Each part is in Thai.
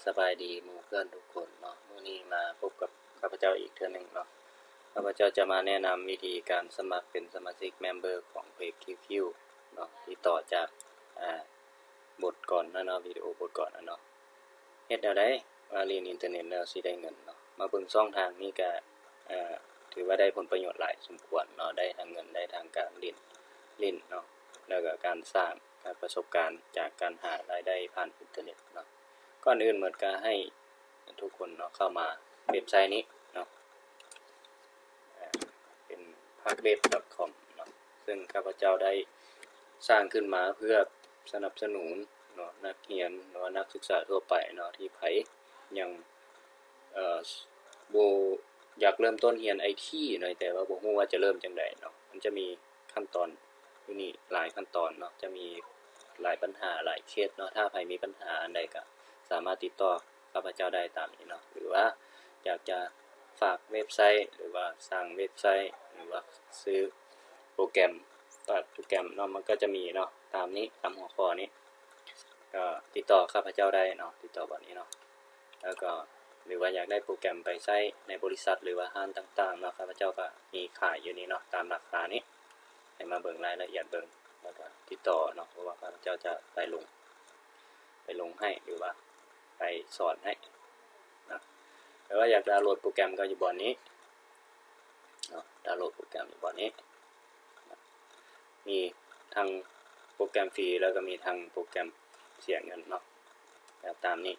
สบายดีหมู่เพื่อนทุกคนเนาะมื้อนี้มาพบกับข้าพเจ้าอีกเทื่อนึงเนาะข้าพเจ้าจะมาแนะนำวิธีการสมัครเป็นสมาชิกเมมเบอร์ของเพจ QQ เนาะที่ต่อจากบทก่อนเนาะวิดีโอบทก่อนเนาะเฮ็ดแนวใดว่าเรียนอินเทอร์เน็ตแล้วสิได้เงินเนาะมาเบิ่งช่องทางนี้ก็ถือว่าได้ผลประโยชน์หลายสมควรเนาะได้ทั้งเงินได้ทั้งการเล่นเนาะแล้วก็การสร้างประสบการณ์จากการหารายได้ผ่านอินเทอร์เน็ตเนาะก่อนอื่นเหมือนก็ให้ทุกคนเนาะเข้ามาเว็บไซต์นี้เนาะเป็น pakbet.com เนาะซึ่งข้าพเจ้าได้สร้างขึ้นมาเพื่อสนับสนุนเนาะนักเรียนหรือว่านักศึกษาทั่วไปเนาะที่ไผยังบ่อยากเริ่มต้นเรียน IT หน่อยแต่ว่าบ่ฮู้ว่าจะเริ่มจังไดเนาะมันจะมีขั้นตอนอยู่นี่หลายขั้นตอนเนาะจะมีหลายปัญหาหลายเคสเนาะถ้าใครมีปัญหาอันใดก็สามารถติดต่อข้าพเจ้าได้ตามนี้เนาะหรือว่าอยากจะฝากเว็บไซต์หรือว่าสร้างเว็บไซต์หรือว่าซื้อโปรแกรมตัดโปรแกรมเนาะมันก็จะมีเนาะตามนี้ตามหัวข้อนี้ก็ติดต่อข้าพเจ้าได้เนาะติดต่อแบบนี้เนาะแล้วก็หรือว่าอยากได้โปรแกรมไปใช้ในบริษัทหรือว่าห้างต่างๆเนาะข้าพเจ้าก็มีขายอยู่นี่เนาะตามราคานี้ให้มาเบิ่งรายละเอียดเบิ่งแล้วก็ติดต่อเนาะเพราะว่าข้าพเจ้าจะไปลงให้หรือว่าไปสอนให้นะแต่ว่าอยากดาวน์โหลดโปรแกรมก็อยู่บนนี้เนาะดาวน์โหลดโปรแกรมอยู่บนนี้มีทั้งโปรแกรมฟรีแล้วก็มีทั้งโปรแกรมเสียเงินเนาะแบบตามนี้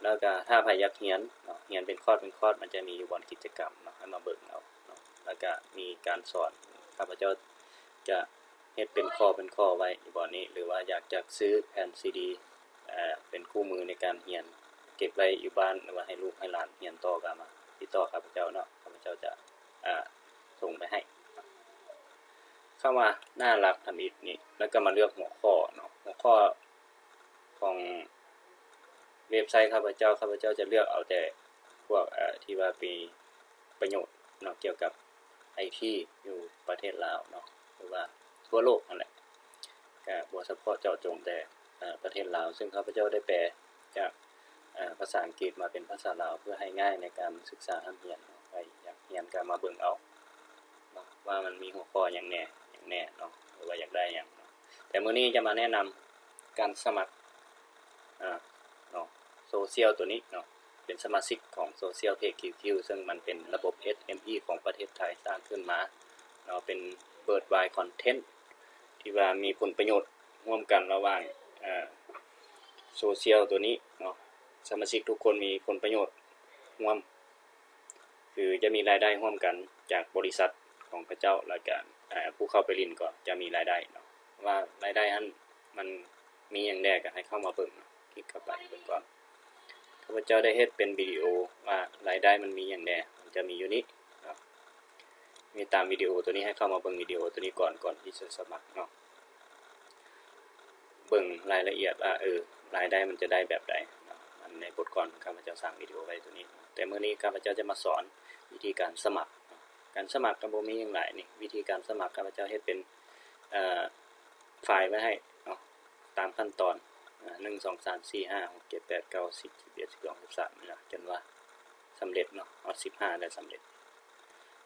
แล้วก็ถ้าใครอยากเรียนเนาะเรียนเป็นคอร์สมันจะมีอยู่บนกิจกรรมเนาะให้มาเบิ่งเอาเนาะแล้วก็มีการสอนข้าพเจ้าจะเฮ็ดเป็นข้อไว้อยู่บนนี้หรือว่าอยากจะซื้อแผ่นซีดีเป็นคู่มือในการเรียนเก็บไว้อยู่บ้านหรือว่าให้ลูกให้หลานเรียนต่อกันมาติดต่อข้าพเจ้าเนาะข้าพเจ้าจะส่งไปให้เข้ามาหน้าหลักทำอิฐนี่แล้วก็มาเลือกหัวข้อเนาะหัวข้อของเว็บไซต์ข้าพเจ้าจะเลือกเอาแต่พวกที่ว่ามีประโยชน์เนาะเกี่ยวกับ IT อยู่ประเทศลาวเนาะหรือว่าทั่วโลกนั่นแหละก็บ่เฉพาะเจาะจงแต่ประเทศลาวซึ่งข้าพเจ้าได้แปลจากภาษาอังกฤษมาเป็นภาษาลาวเพื่อให้ง่ายในการศึกษาเรียนใครอยากเรียนก็มาเบิ่งเอาเนาะว่ามันมีหัวข้อหยังแน่เนาะหรือว่าอยากได้หยังเนาะแต่มื้อนี้จะมาแนะนำการสมัครเนาะโซเชียลตัวนี้เนาะเป็นสมาชิกของโซเชียลเพจ QQ ซึ่งมันเป็นระบบ SME ของประเทศไทยสร้างขึ้นมาเนาะเป็น Worldwide Content ที่ว่ามีผลประโยชน์ร่วมกันระหว่างโซเชียลตัวนี้เนาะสมาชิกทุกคนมีผลประโยชน์ร่วมคือจะมีรายได้ร่วมกันจากบริษัทของพระเจ้าแล้วก็ผู้เข้าไปเรียนก็จะมีรายได้เนาะว่ารายได้นั้นมันมีอย่างแรกก็ให้เข้ามาเบิ่งคลิกเข้าไปเบิ่งก่อนข้าพเจ้าได้เฮ็ดเป็นวิดีโอว่ารายได้มันมีอย่างแน่มันจะมีอยู่นี้เนาะมีตามวิดีโอตัวนี้ให้เข้ามาเบิ่งวิดีโอตัวนี้ก่อนที่จะสมัครเนาะเบิ่งรายละเอียดว่ารายได้มันจะได้แบบใดเนาะอันในบทก่อนข้าพเจ้าสร้างวิดีโอไว้ตัวนี้แต่มื้อนี้ข้าพเจ้าจะมาสอนวิธีการสมัครการสมัครก็บ่มีหยังหลายนี่วิธีการสมัครข้าพเจ้าเฮ็ดเป็นไฟล์ไว้ให้เนาะตามขั้นตอน1 2 3 4 5 6 7 8 9 10 11 12 13นี่ล่ะจนว่าสำเร็จเนาะฮอด15ได้สำเร็จ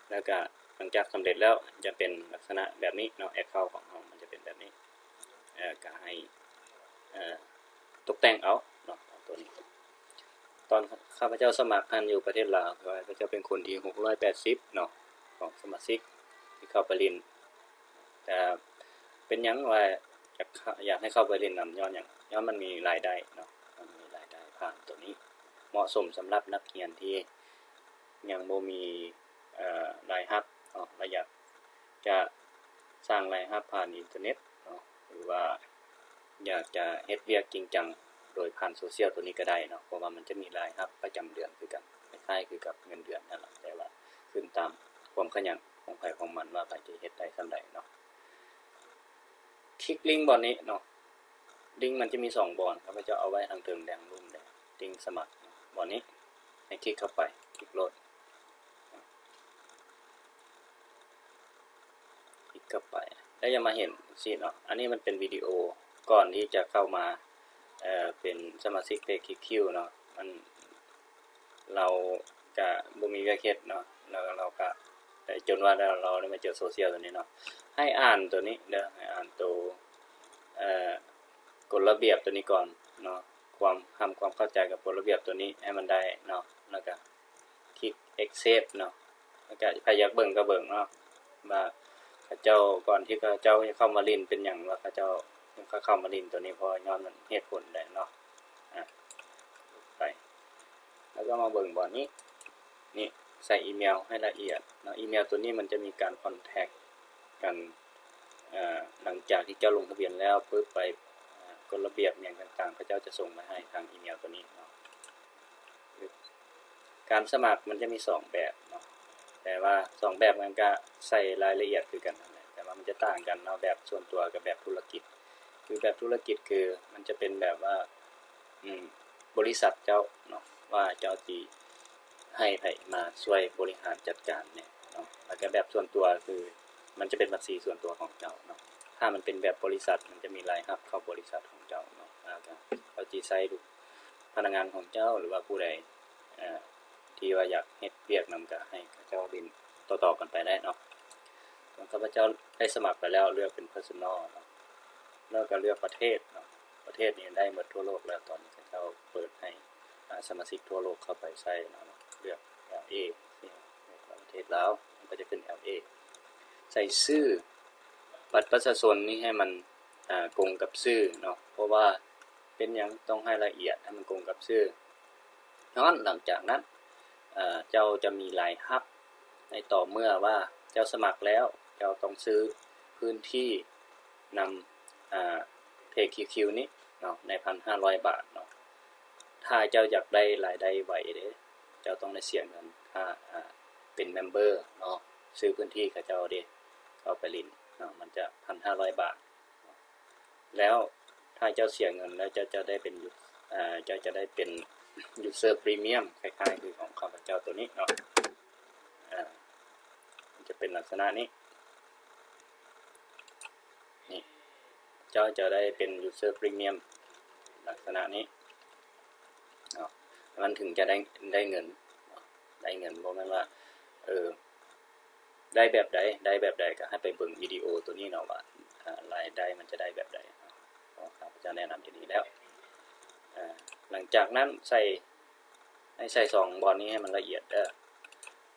แล้วก็หลังจากสำเร็จแล้วจะเป็นลักษณะแบบนี้เนาะแอคเคาท์ของเรามันจะเป็นแบบนี้ก็ให้ตกแต่งเอาเนาะตัวนี้ตอนข้าพเจ้าสมัครอยู่ประเทศลาวข้าพเจ้าเป็นคนที่680เนาะของสมาชิกที่เข้าไปเรียนแต่เป็นหยังว่าอยากให้เข้าไปเรียนนำย้อนมันมีรายได้เนาะมันมีรายได้ผ่านตัวนี้เหมาะสมสำหรับนักเรียนที่ยังบ่มีรายรับเนาะและอยากจะสร้างรายรับผ่านอินเทอร์เน็ตเนาะหรือว่าอยากจะเฮ็ดเวียกจริงจังโดยผ่านโซเชียลตัวนี้ก็ได้เนาะเพราะว่ามันจะมีรายรับประจำเดือนคือกันคล้ายๆคือกับเงินเดือนนั่นแหละแต่ว่าขึ้นตามความขยันของใครของมันว่าใครจะเฮ็ดได้ส่ำใดเนาะคลิกลิงก์บอนนี้เนาะลิงก์มันจะมี2บอนข้าพเจ้าเอาไว้ทางเทิงแดงรุ่มแดงลิงก์สมัครบอนนี้ให้คลิกเข้าไปคลิกโหลดคลิกเข้าไปแล้วจะมาเห็นสิเนาะอันนี้มันเป็นวิดีโอก่อนที่จะเข้ามา เป็นสมาชิกเพจ QQ เนาะมันเราก็บ่มีเวียกเฮ็ดเนาะแล้วเราก็จนว่าเราได้มาเจอโซเชียลตัวนี้เนาะให้อ่านตัวนี้เด้อให้อ่านตัวกฎระเบียบตัวนี้ก่อนเนาะความเข้าใจกับกฎระเบียบตัวนี้ให้มันได้เนาะแล้วก็คลิก accept เนาะแล้วก็ใครอยากเบิ่งก็เบิ่งเนาะว่าเขาเจ้าก่อนที่เขาเจ้าจะเข้ามาลินเป็นหยังว่าเขาเจ้าเข้ามาลินตัวนี้เพราะย้อนมันเหตุผลได้เนาะไปแล้วก็มาเบิ่งบ่อนนี้นี่ใส่อีเมลให้ละเอียดเนาะอีเมลตัวนี้มันจะมีการคอนแทคกันหลังจากที่เจ้าลงทะเบียนแล้วปึ๊บไปกฎระเบียบอย่างต่างๆเขาเจ้าจะส่งมาให้ทางอีเมลตัวนี้เนาะการสมัครมันจะมี2แบบเนาะแต่ว่า2แบบมันก็ใส่รายละเอียดคือกันนั่นแหละแต่ว่ามันจะต่างกันเนาะแบบส่วนตัวกับแบบธุรกิจคือแบบธุรกิจคือมันจะเป็นแบบว่าบริษัทเจ้าเนาะว่าเจ้าสิให้ไผมาช่วยบริหารจัดการเนี่ยเนาะแล้วก็แบบส่วนตัวคือมันจะเป็นบัญชีส่วนตัวของเจ้าเนาะถ้ามันเป็นแบบบริษัทมันจะมีรายรับเข้าบริษัทของเจ้าเนาะเขาสิใช้ดูพนักงานของเจ้าหรือว่าผู้ใดที่ว่าอยากเฮ็ดเวียกนำก็ให้เจ้าบินต่อๆกันไปได้เนาะข้าพเจ้าได้สมัครไปแล้วเลือกเป็น Personal เนาะแล้วก็เลือกประเทศเนาะประเทศนี้ได้หมดทั่วโลกแล้วตอนนี้เจ้าเปิดให้สมาชิกทั่วโลกเข้าไปใช้เนาะเลือก LA ประเทศลาวมันก็จะขึ้น LA ใส่ชื่อบัตรประชาชนนี่ให้มันตรงกับชื่อเนาะเพราะว่าเป็นหยังต้องให้ละเอียดให้มันตรงกับชื่อหลังจากนั้นเจ้าจะมีรายรับในต่อเมื่อว่าเจ้าสมัครแล้วเจ้าต้องซื้อพื้นที่นำเพจ QQ นี้เนาะใน 1,500 บาทเนาะถ้าเจ้าอยากได้รายได้ไวเด้เจ้าต้องได้เสียเงินค่าเป็นเมมเบอร์เนาะซื้อพื้นที่กับเจ้าเด้เข้าไปลินเนาะมันจะ 1,500 บาทแล้วถ้าเจ้าเสียเงินแล้วเจ้าจะได้เป็นเจ้าจะได้เป็นuser premium คล้ายๆคือของข้าพเจ้าตัวนี้เนาะมันจะเป็นลักษณะนี้นี่เจ้าจะได้เป็น user premium ลักษณะนี้เนาะมันถึงจะได้เงินได้เงินบ่แม่นว่าได้แบบใดก็ให้ไปเบิ่งวิดีโอตัวนี้เนาะว่ารายได้มันจะได้แบบใดข้าพเจ้าแนะนำอย่างนี้แล้วหลังจากนั้นให้ใส่2บอลนี้ให้มันละเอียดเด้อ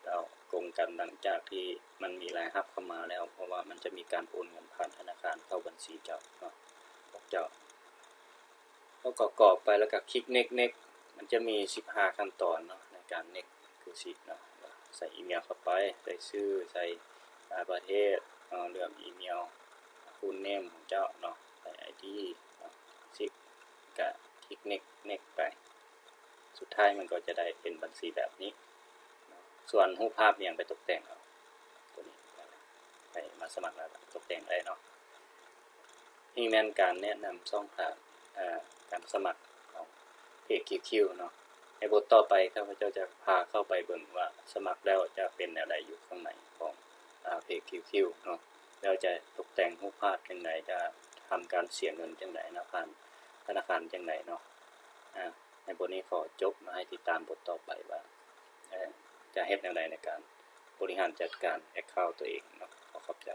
แล้วตรงกันหลังจากที่มันมีรายรับเข้ามาแล้วเพราะว่ามันจะมีการโอนเงินผ่านธนาคารเข้าบัญชีเจ้าเนาะของเจ้าแล้วก็กรอกไปแล้วก็คลิก next มันจะมี15ขั้นตอนเนาะในการ next คือ10เนาะใส่อีเมลเข้าไปใส่ชื่อใส่ประเทศเลือกอีเมล full name ของเจ้าเนาะใส่ ID เนาะ10ก็คลิก next ไปสุดท้ายมันก็จะได้เป็นบัญชีแบบนี้ส่วนรูปภาพอย่างไปตกแต่งเอาตัวนี้ไปมาสมัครแล้วตกแต่งได้เนาะนี่แม่นการแนะนำช่องทางการสมัครของเพจ QQ เนาะในบทต่อไปข้าพเจ้าจะพาเข้าไปเบิ่งว่าสมัครแล้วจะเป็นอะไรอยู่ข้างในของเพจ QQ เนาะแล้วจะตกแต่งรูปภาพจังไดจะทำการเสียเงินจังไดนะผ่านธนาคารจังไดเนาะในบทนี้ขอจบมาให้ติดตามบทต่อไปว่าจะเฮ็ดแนวใดในการบริหารจัดการ account ตัวเองเนาะขอขอบใจ